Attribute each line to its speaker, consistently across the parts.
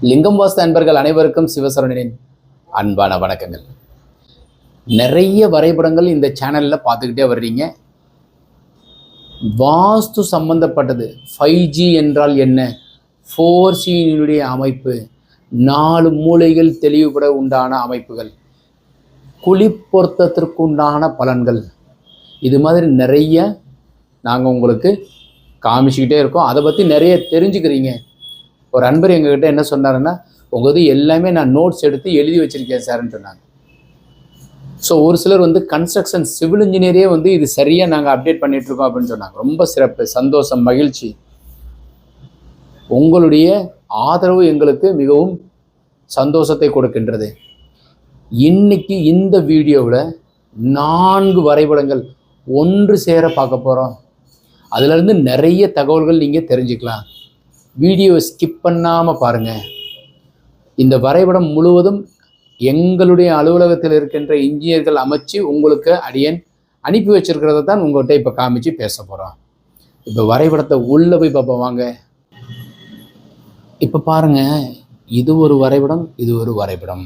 Speaker 1: லிங்கம் வாஸ்து அன்பர்கள் அனைவருக்கும் சிவசரணின் அன்பான வணக்கங்கள். நிறைய வரைபடங்கள் இந்த சேனலில் பார்த்துக்கிட்டே வர்றீங்க. வாஸ்து சம்பந்தப்பட்டது 5G என்றால் என்ன, 4Cயினுடைய அமைப்பு, 4 மூலைகள் தெளிவுபட உண்டான அமைப்புகள், குழி பொருத்தத்திற்குண்டான பலன்கள், இது மாதிரி நிறைய நாங்கள் உங்களுக்கு காமிச்சிக்கிட்டே இருக்கோம். அதை பற்றி நிறைய தெரிஞ்சுக்கிறீங்க. ஒரு அன்பர் எங்ககிட்ட என்ன சொன்னாருன்னா, உங்கள் எல்லாமே நான் நோட்ஸ் எடுத்து எழுதி வச்சுருக்கேன் சார்ன்னு சொன்னாங்க. ஸோ ஒரு சிலர் கன்ஸ்ட்ரக்ஷன் சிவில் இன்ஜினியரே இது சரியாக நாங்கள் அப்டேட் பண்ணிகிட்ருக்கோம் அப்படின்னு சொன்னாங்க. ரொம்ப சிறப்பு, சந்தோஷம், மகிழ்ச்சி. உங்களுடைய ஆதரவு எங்களுக்கு மிகவும் சந்தோஷத்தை கொடுக்கின்றது. இன்னைக்கு இந்த வீடியோவில் 4 வரைபடங்கள் ஒன்று சேர பார்க்க போகிறோம். அதிலிருந்து நிறைய தகவல்கள் நீங்கள் தெரிஞ்சுக்கலாம். வீடியோவை ஸ்கிப் பண்ணாமல் பாருங்கள். இந்த வரைபடம் முழுவதும் எங்களுடைய அலுவலகத்தில் இருக்கின்ற இன்ஜினியர்கள் அமைச்சு உங்களுக்கு அடியன் அனுப்பி வச்சிருக்கிறத தான் உங்கள்கிட்ட இப்போ காமிச்சு பேச போகிறோம். இப்போ வரைபடத்தை உள்ளே போய் பார்ப்போம் வாங்க. இப்போ பாருங்கள், இது ஒரு வரைபடம், இது ஒரு வரைபடம்.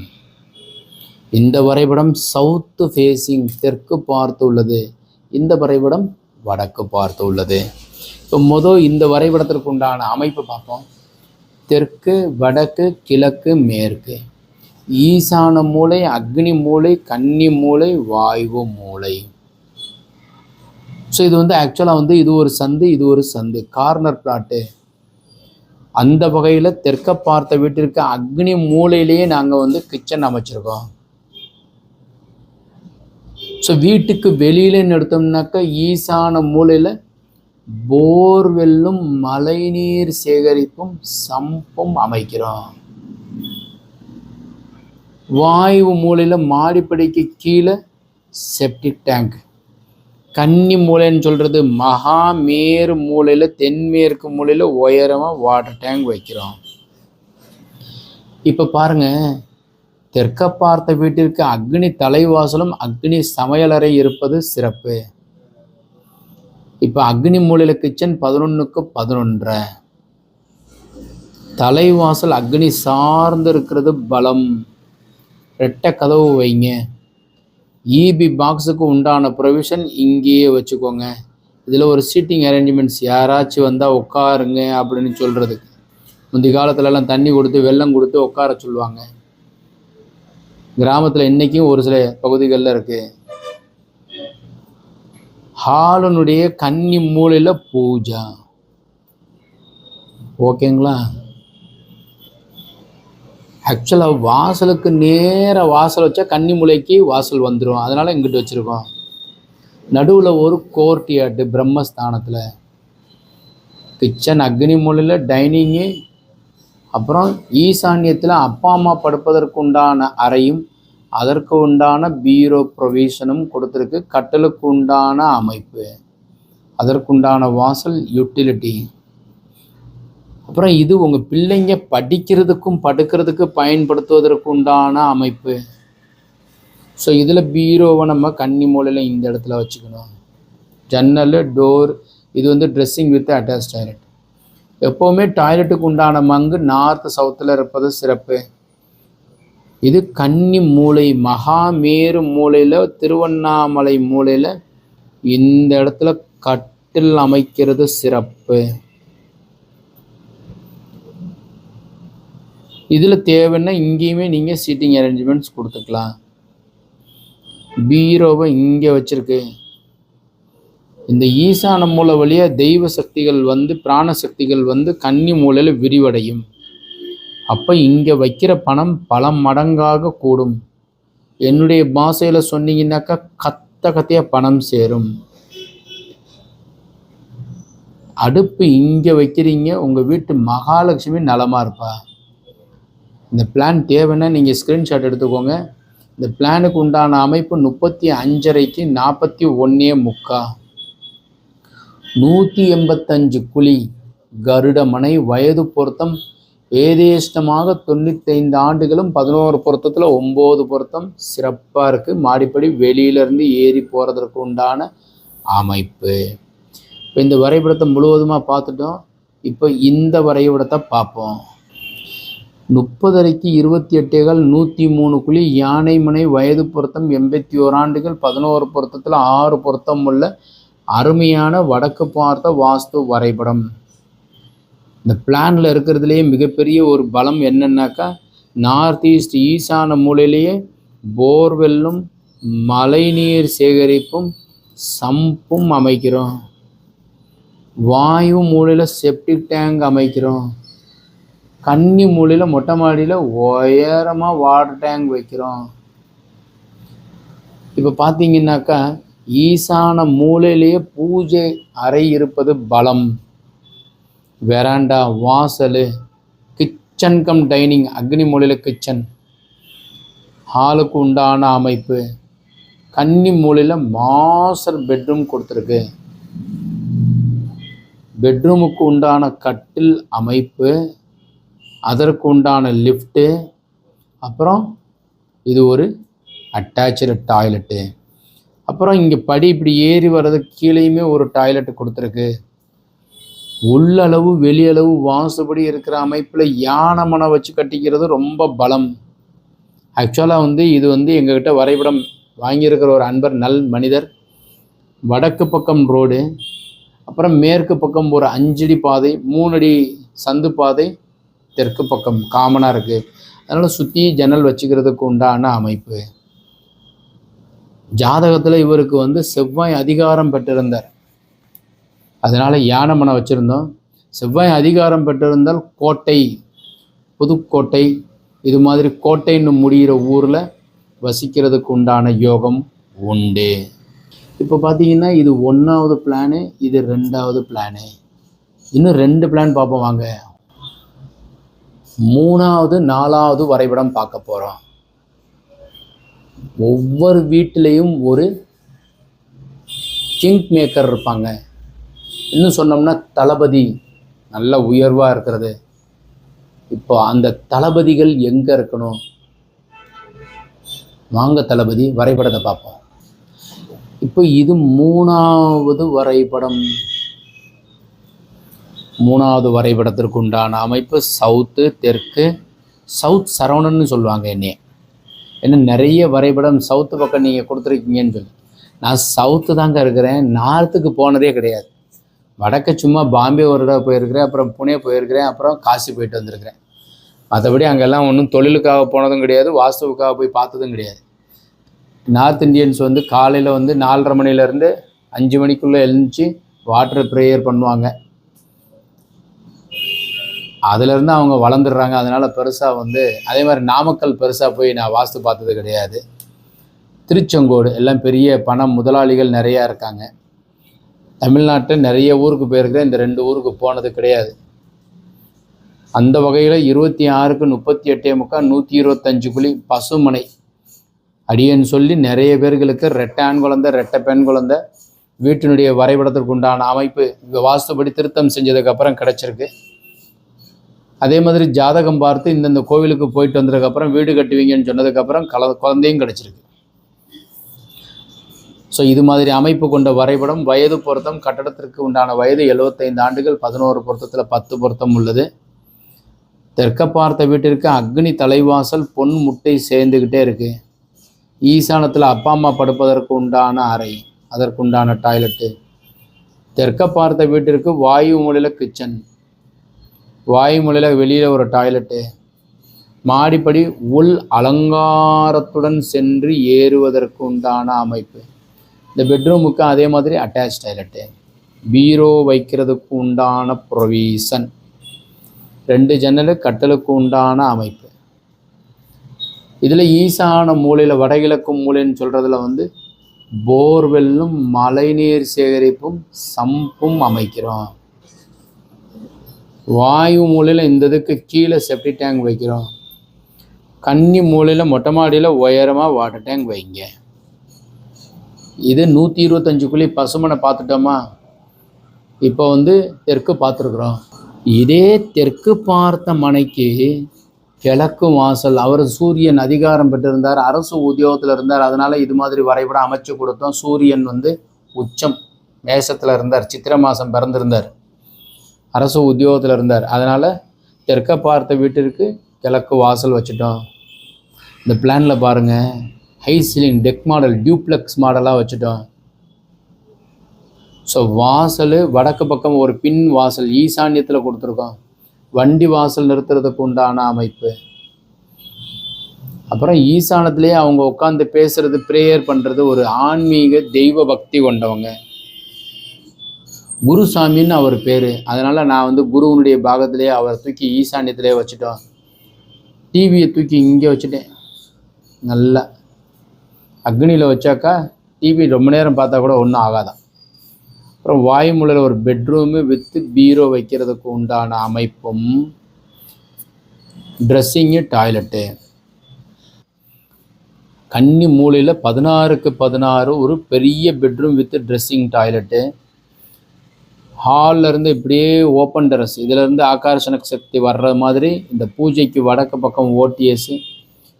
Speaker 1: இந்த வரைபடம் சவுத்து ஃபேஸிங், தெற்கு பார்த்து உள்ளது. இந்த வரைபடம் வடக்கு பார்த்து உள்ளது. இப்போ இந்த வரைபடத்திற்கு உண்டான அமைப்பு பார்ப்போம். தெற்கு, வடக்கு, கிழக்கு, மேற்கு, ஈசான மூலை, அக்னி மூலை, கன்னி மூலை, வாயு மூலை. ஸோ இது ஆக்சுவலாக இது ஒரு சந்து, இது ஒரு சந்து, கார்னர் பிளாட்டு. அந்த வகையில் தெற்க பார்த்த வீட்டிற்கு அக்னி மூலையிலேயே நாங்கள் கிச்சன் அமைச்சிருக்கோம். ஸோ வீட்டுக்கு வெளியிலன்னு எடுத்தோம்னாக்கா ஈசான மூலையில் போர்வெல்லும் மழைநீர் சேகரிப்பும் சம்பும் அமைக்கிறோம். வாயு மூலையில் மாடிப்படிக்கு கீழே செப்டிக் டேங்க். கன்னி மூலைன்னு சொல்கிறது மகா மேரு மூலையில், தென்மேற்கு மூலையில் உயரமாக வாட்டர் டேங்க் வைக்கிறோம். இப்போ பாருங்கள், தெற்க பார்த்த வீட்டிற்கு அக்னி தலைவாசலும் அக்னி சமையலறை இருப்பது சிறப்பு. இப்போ அக்னி மூலையில் கிச்சன் 11க்கு 11, தலைவாசல் அக்னி சார்ந்து இருக்கிறது பலம். ரெட்டை கதவு வைங்க. இபி பாக்ஸுக்கு உண்டான ப்ரொவிஷன் இங்கேயே வச்சுக்கோங்க. இதில் ஒரு சீட்டிங் அரேஞ்ச்மெண்ட்ஸ், யாராச்சும் வந்தால் உட்காருங்க அப்படின்னு சொல்கிறதுக்கு. முந்தைய காலத்துலலாம் தண்ணி கொடுத்து வெல்லம் கொடுத்து உட்கார சொல்லுவாங்க. கிராமத்தில் இன்றைக்கும் ஒரு சில பகுதிகளில் இருக்குது. ஹாலனுடைய கன்னி மூலையில் பூஜா. ஓகேங்களா? ஆக்சுவலாக வாசலுக்கு நேராக வாசல் வச்சா கன்னி மூலைக்கு வாசல் வந்துடும். அதனால் இங்கிட்டு வச்சுருக்கோம். நடுவில் ஒரு கோர்ட் யார்டு பிரம்மஸ்தானத்தில். கிச்சன் அக்னி மூலையில் டைனிங்கு, அப்புறம் ஈசான்யத்தில் அப்பா அம்மா படுப்பதற்கு உண்டான அறையும் அதற்கு உண்டான பீரோ ப்ரொவிஷனும் கொடுத்துருக்கு. கட்டலுக்கு உண்டான அமைப்பு, அதற்குண்டான வாசல், யூட்டிலிட்டி. அப்புறம் இது உங்கள் பிள்ளைங்க படிக்கிறதுக்கும் படுக்கிறதுக்கு பயன்படுத்துவதற்கு உண்டான அமைப்பு. ஸோ இதில் பீரோவை நம்ம கன்னி மூலையில் இந்த இடத்துல வச்சுக்கணும். ஜன்னல், டோர், இது ட்ரெஸ்ஸிங் வித் அட்டாச் டாய்லெட். எப்போவுமே டாய்லெட்டுக்கு உண்டான மங்கு நார்த்து சவுத்தில் இருப்பது சிறப்பு. இது கன்னி மூலை, மகாமேரு மூலையில், திருவண்ணாமலை மூலையில் இந்த இடத்துல கட்டில் அமைக்கிறது சிறப்பு. இதில் தேவைன்னா இங்கேயுமே நீங்கள் சீட்டிங் அரேஞ்ச்மெண்ட்ஸ் கொடுத்துக்கலாம். பீரோவை இங்கே வச்சுருக்கு. இந்த ஈசான மூலை வழியாக தெய்வ சக்திகள் பிராண சக்திகள் கன்னி மூலையில் விரிவடையும். அப்போ இங்கே வைக்கிற பணம் பல மடங்காக கூடும். என்னுடைய பாஷையில் சொன்னீங்கன்னாக்கா கத்தையாக பணம் சேரும். அடுப்பு இங்கே வைக்கிறீங்க, உங்கள் வீட்டு மகாலட்சுமி நலமாக இருப்பா. இந்த பிளான் தேவைன்னா நீங்கள் ஸ்க்ரீன்ஷாட் எடுத்துக்கோங்க. இந்த பிளானுக்கு உண்டான அமைப்பு 35.5க்கு 41.75, 185 குழி, கருட மனை, வயது பொருத்தம் ஏதேஷ்டமாக 95 ஆண்டுகளும் 11 பொருத்தத்தில் 9 பொருத்தம் சிறப்பாக இருக்குது. மாடிப்படி வெளியிலேருந்து ஏறி போகிறதுக்கு உண்டான அமைப்பு. இப்போ இந்த வரைபடத்தை முழுவதுமாக பார்த்துட்டோம். இப்போ இந்த வரைபடத்தை பார்ப்போம். 30 அறைக்கு 28 103 குழி, யானை மனை, வயது பொருத்தம் 81 ஆண்டுகள், 11 பொருத்தத்தில் 6 பொருத்தம் உள்ள அருமையான வடக்கு பார்த்த வாஸ்து வரைபடம். இந்த பிளானில் இருக்கிறதுலேயே மிகப்பெரிய ஒரு பலம் என்னன்னாக்கா, நார்த் ஈஸ்ட் ஈசான மூலையிலேயே போர்வெல்லும் மழைநீர் சேகரிப்பும் சம்பும் அமைக்கிறோம். வாயு மூலையில் செப்டிக் டேங்க் அமைக்கிறோம். கன்னி மூலையில் மொட்டை மாடியில் உயரமாக வாட்டர் டேங்க் வைக்கிறோம். இப்போ பார்த்தீங்கன்னாக்கா ஈசான மூலையிலேயே பூஜை அறை இருப்பது பலம். வெராண்டா, வாசல், கிச்சன் கம் டைனிங், அக்னி மூலையில் கிச்சன், ஹாலுக்கு உண்டான அமைப்பு. கன்னி மூலையில் மாஸ்டர் பெட்ரூம் கொடுத்துருக்கு. பெட்ரூமுக்கு உண்டான கட்டில் அமைப்பு, அதற்கு உண்டான லிஃப்ட்டு, அப்புறம் இது ஒரு அட்டாச்சு டாய்லெட்டு. அப்புறம் இங்கே படி இப்படி ஏறி வர்றதுக்கு கீழேயுமே ஒரு டாய்லெட்டு கொடுத்துருக்கு. உள்ளளவு வெளியளவு வாசுபடி இருக்கிற அமைப்பில் யானை மனை வச்சு கட்டிக்கிறது ரொம்ப பலம். ஆக்சுவலாக இது எங்ககிட்ட வரைபடம் வாங்கியிருக்கிற ஒரு அன்பர், நல் மனிதர். வடக்கு பக்கம் ரோடு, அப்புறம் மேற்கு பக்கம் ஒரு 5 அடி பாதை, 3 அடி சந்து பாதை தெற்கு பக்கம் காமனாக இருக்குது. அதனால் சுற்றி ஜன்னல் வச்சுக்கிறதுக்கு உண்டான அமைப்பு. ஜாதகத்தில் இவருக்கு செவ்வாய் அதிகாரம் பெற்றிருந்தார். அதனால் யானை மனை வச்சுருந்தோம். செவ்வாய் அதிகாரம் பெற்றிருந்தால் கோட்டை, புதுக்கோட்டை, இது மாதிரி கோட்டைன்னு முடிகிற ஊரில் வசிக்கிறதுக்கு உண்டான யோகம் உண்டு. இப்போ பார்த்தீங்கன்னா இது 1வது பிளானு, இது 2வது பிளானு. இன்னும் 2 பிளான் பார்ப்போம் வாங்க. 3வது 4வது வரைபடம் பார்க்க போகிறோம். ஒவ்வொரு வீட்டிலையும் ஒரு கிங் மேக்கர் இருப்பாங்க. இன்னும் சொன்னோம்னா தளபதி நல்ல உயர்வாக இருக்கிறது. இப்போ அந்த தளபதிகள் எங்கே இருக்கணும்? வாங்க தளபதி வரைபடத்தை பார்ப்போம். இப்போ இது 3வது வரைபடம். 3வது வரைபடத்திற்கு உண்டான அமைப்பு சவுத்து, தெற்கு, சவுத் சரவணன்னு சொல்லுவாங்க என்னைய. ஏன்னா நிறைய வரைபடம் சவுத்து பக்கம் நீங்கள் கொடுத்துருக்கீங்கன்னு சொல்லி. நான் சவுத்து தாங்க இருக்கிறேன், நார்த்துக்கு போனதே கிடையாது. வடக்கு சும்மா பாம்பே ஒரு தடவை போயிருக்கிறேன், அப்புறம் புனே போயிருக்கிறேன், அப்புறம் காசி போயிட்டு வந்திருக்கிறேன். மற்றபடி அங்கெல்லாம் ஒன்றும் தொழிலுக்காக போனதும் கிடையாது, வாஸ்துவுக்காக போய் பார்த்ததும் கிடையாது. நார்த் இந்தியன்ஸ் காலையில் 4:30 மணிலேருந்து 5 மணிக்குள்ளே எழுந்துச்சு வாட்டர் ப்ரேயர் பண்ணுவாங்க. அதிலேருந்து அவங்க வளர்ந்துடுறாங்க. அதனால் பெருசாக அதே மாதிரி நாமக்கல் பெருசாக போய் நான் வாஸ்து பார்த்தது கிடையாது. திருச்செங்கோடு எல்லாம் பெரிய பணம் முதலாளிகள் நிறையா இருக்காங்க. தமிழ்நாட்டில் நிறைய ஊருக்கு போயிருக்கிறேன், இந்த 2 ஊருக்கு போனது கிடையாது. அந்த வகையில் 26க்கு 38.75 125 குழி பசுமனை அடியன்னு சொல்லி நிறைய பேர்களுக்கு ரெட்டை ஆண் குழந்தை, ரெட்டை பெண் குழந்தை வீட்டினுடைய வரைபடத்திற்கு உண்டான அமைப்பு இங்கே வாஸ்துபடி திருத்தம் செஞ்சதுக்கப்புறம் கிடச்சிருக்கு. அதே மாதிரி ஜாதகம் பார்த்து இந்தந்த கோவிலுக்கு போயிட்டு வந்ததுக்கப்புறம் வீடு கட்டுவீங்கன்னு சொன்னதுக்கப்புறம் குழந்தையும் கிடச்சிருக்கு. ஸோ இது மாதிரி அமைப்பு கொண்ட வரைபடம். வயது பொருத்தம், கட்டடத்திற்கு உண்டான வயது 75 ஆண்டுகள், 11 பொருத்தத்தில் 10 பொருத்தம் உள்ளது. தெற்க பார்த்த வீட்டிற்கு அக்னி தலைவாசல், பொன் முட்டை சேர்ந்துக்கிட்டே இருக்குது. ஈசானத்தில் அப்பா அம்மா படுப்பதற்கு உண்டான அறை, அதற்குண்டான டாய்லெட்டு. தெற்க பார்த்த வீட்டிற்கு வாயு மூலையில் கிச்சன், வாயு மூலையில் வெளியில் ஒரு டாய்லெட்டு. மாடிப்படி உள் அலங்காரத்துடன் சென்று ஏறுவதற்கு உண்டான அமைப்பு. இந்த பெட்ரூமுக்கு அதே மாதிரி அட்டாச் டாய்லெட்டு. பீரோ வைக்கிறதுக்கு உண்டான ப்ரொவிஷன். 2 ஜன்னல், கட்டலுக்கு உண்டான அமைப்பு. இதில் ஈசான மூலையில் வடகிழக்கு மூலைன்னு சொல்கிறதுல போர்வெல்லும் மழைநீர் சேகரிப்பும் சம்பும் அமைக்கிறோம். வாயு மூலையில் இந்த இதுக்கு கீழே செப்டி டேங்க் வைக்கிறோம். கன்னி மூலையில் மொட்டை மாடியில் உயரமாக வாட்டர் டேங்க் வைங்க. இது 125 குழி பசுமனை பார்த்துட்டோமா? இப்போ தெற்கு பார்த்துருக்குறோம். இதே தெற்கு பார்த்த மனைக்கு கிழக்கு வாசல். அவர் சூரியன் அதிகாரம் பெற்றிருந்தார், அரசு உத்தியோகத்தில் இருந்தார். அதனால் இது மாதிரி வரைபடம் அமைச்சு கொடுத்தோம். சூரியன் உச்சம் மேசத்தில் இருந்தார், சித்திரை மாதம் பிறந்திருந்தார், அரசு உத்தியோகத்தில் இருந்தார். அதனால் தெற்க பார்த்த வீட்டிற்கு கிழக்கு வாசல் வச்சுட்டோம். இந்த பிளானில் பாருங்கள், high ceiling tech model duplex மாடலாக வச்சுட்டோம். ஸோ வாசல் வடக்கு பக்கம் ஒரு பின் வாசல் ஈசான்யத்தில் கொடுத்துருக்கோம். வண்டி வாசல் நிறுத்துறதுக்கு உண்டான அமைப்பு. அப்புறம் ஈசானத்திலே அவங்க உட்காந்து பேசுறது, ப்ரேயர் பண்ணுறது ஒரு ஆன்மீக தெய்வ பக்தி கொண்டவங்க. குருசாமின்னு அவர் பேர். அதனால் நான் வந்து குருவனுடைய பாகத்திலே அவரை தூக்கி ஈசான்யத்திலே வச்சுட்டோம். டிவியை தூக்கி இங்கே வச்சுட்டேன். நல்லா அக்னியில் வச்சாக்கா டிவி ரொம்ப நேரம் பார்த்தா கூட ஒன்றும் ஆகாதான். அப்புறம் வாயுமூலையில் ஒரு பெட்ரூமு வித்து பீரோ வைக்கிறதுக்கு உண்டான அமைப்பும், ட்ரெஸ்ஸிங்கு, டாய்லெட்டு. கன்னி மூலையில் 16க்கு 16 ஒரு பெரிய பெட்ரூம் வித்து ட்ரெஸ்ஸிங், டாய்லெட்டு. ஹாலிலேருந்து இப்படியே ஓப்பன் டெரஸ், இதிலேருந்து ஆகர்ஷண சக்தி வர்ற மாதிரி இந்த பூஜைக்கு வடக்கு பக்கம் ஓடிஎஸ்.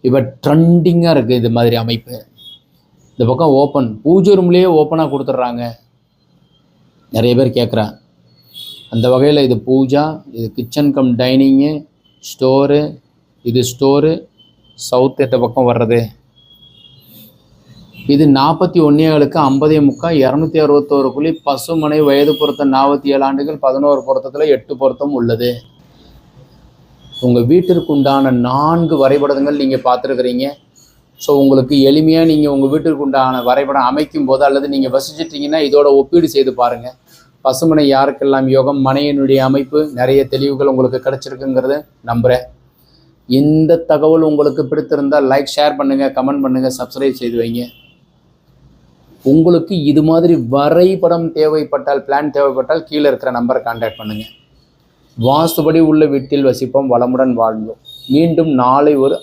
Speaker 1: இப்போ ட்ரெண்டிங்காக இருக்குது இது மாதிரி அமைப்பு. இந்த பக்கம் ஓப்பன், பூஜை ரூம்லேயே ஓப்பனாக கொடுத்துட்றாங்க. நிறைய பேர் கேட்குறாங்க. அந்த வகையில் இது பூஜா, இது கிச்சன் கம் டைனிங்கு, ஸ்டோரு, இது ஸ்டோரு, சவுத் இந்த பக்கம் வர்றது. இது 41 50 261 குழி பசுமனை. வயது பொருத்தம் 47 ஆண்டுகள், 11 பொருத்தத்தில் 8 பொருத்தம் உள்ளது. உங்கள் வீட்டிற்கு உண்டான 4 வரைபடங்கள் நீங்கள் பார்த்துருக்குறீங்க. ஸோ உங்களுக்கு எளிமையாக நீங்கள் உங்கள் வீட்டிற்கு உண்டான வரைபடம் அமைக்கும் போது, அல்லது நீங்கள் வசிச்சிட்டிங்கன்னா இதோட ஒப்பீடு செய்து பாருங்கள். பசுமனை யாருக்கெல்லாம் யோகம், மனையினுடைய அமைப்பு, நிறைய தெளிவுகள் உங்களுக்கு கிடச்சிருக்குங்கிறத நம்புகிறேன். இந்த தகவல் உங்களுக்கு பிடித்திருந்தால் லைக், ஷேர் பண்ணுங்கள், கமெண்ட் பண்ணுங்கள், சப்ஸ்கிரைப் செய்து வைங்க. உங்களுக்கு இது மாதிரி வரைபடம் தேவைப்பட்டால், பிளான் தேவைப்பட்டால் கீழே இருக்கிற நம்பரை கான்டாக்ட் பண்ணுங்கள். வாஸ்துபடி உள்ள வீட்டில் வசிப்போம், வளமுடன் வாழ்ந்தோம். மீண்டும் நாளை ஒரு